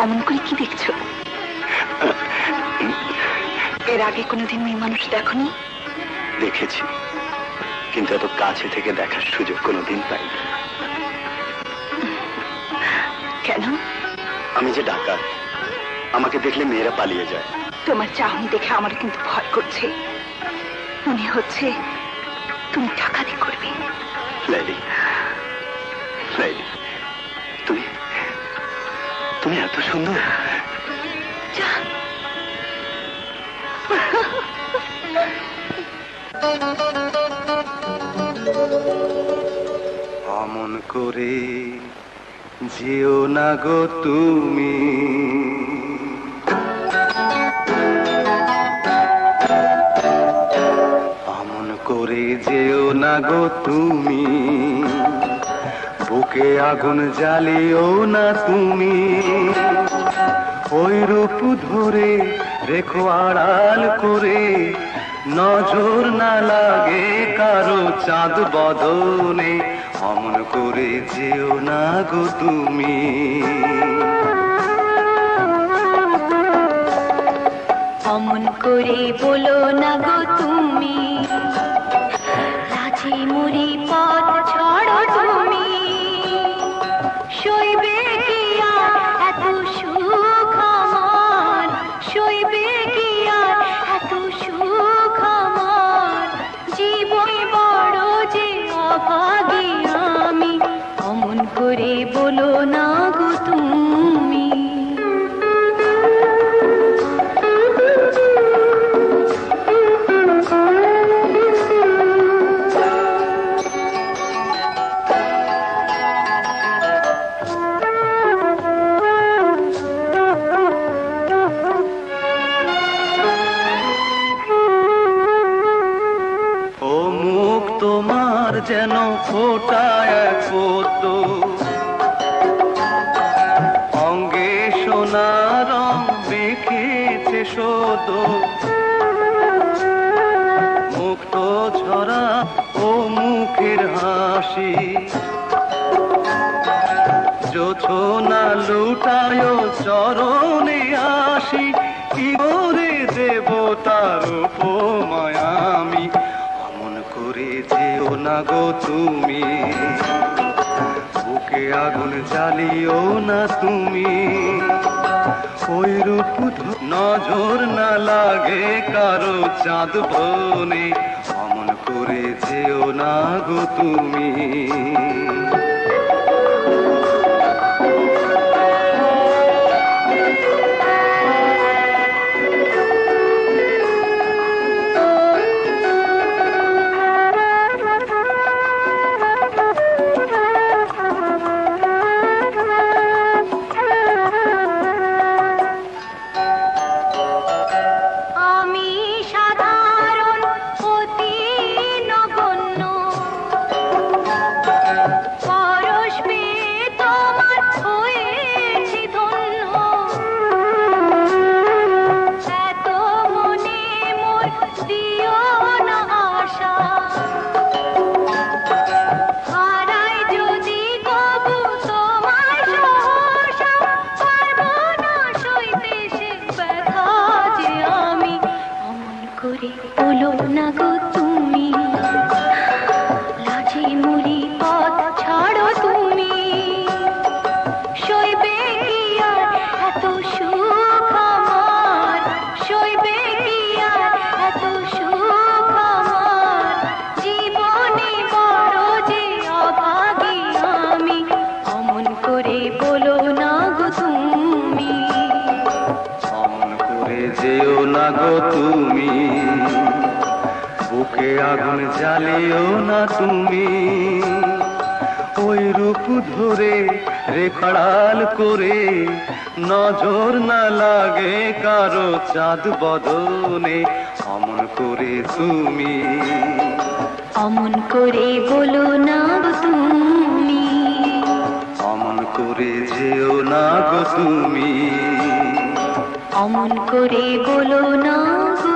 অমন করে কি দেখছো? এর আগে কোনোদিন মেয়ে মানুষ দেখোনি? দেখেছি, কিন্তু এত কাছে থেকে দেখার সুযোগ কোনোদিন পাইনি। কেন? আমি যে ডাকাত, আমাকে দেখলে মেয়েরা পালিয়ে যায়। তোমার চাহনি দেখে আমার কিন্তু ভয় করছে। মনে হচ্ছে তুমি ডাকাতি করবে। লাইলি, লাইলি, তুমি তুমি এত সুন্দর। অমন করে যেও না গো তুমি, অমন করে যেও না গো তুমি, বুকে আগুন জ্বালিও না তুমি। ওই রূপ ধরে রেখো আড়াল করে, নজর না লাগে কারো চাঁদ বদনে। অমন করে যেও না গো তুমি। অমন করে বলো না গো তুমি, লাজে মরি পথ ছাড়ো তুমি। সইবে কি আর এত সুখ আমার, সইবে কি আর এত সুখ আমার। জীবন বড় যে অভাগী আমি, অমন করে বলো না গো তুমি। তোমার যেন ফোটা এক পদ্ম, অঙ্গে সোনা রং মেখেছে শোধ। মুক্ত ছড়া ও মুখের হাসি, জোছনা লুটায় চরণে আসি। কি করে দেব তার উপমায় আমি, অমন করে যেও না গো তুমি, বুকে আগুন জ্বালিও না তুমি। ওই রূপ নজর না লাগে কারো চাঁদ বনে, অমন করে যেও না গো তুমি। বলো না গো তুমি, লাজে মরি পথ ছাড়ো তুমি। সইবে কি আর এত সুখ আমার, সইবে কি আর এত সুখ আমার। জীবনে বড় যে অভাগী আমি, অমন করে বলো না গো তুমি। অমন করে যেও না গো তুমি, বুকে আগুন জ্বালিও না তুমি। ওই রূপ ধরে রেখাড়াল করে, নজর না লাগে কারো চাঁদ বদনে, অমন করে তুমি। অমন করে বলো না গো তুমি, অমন করে যেও না গো তুমি। অমন করে বলো না গো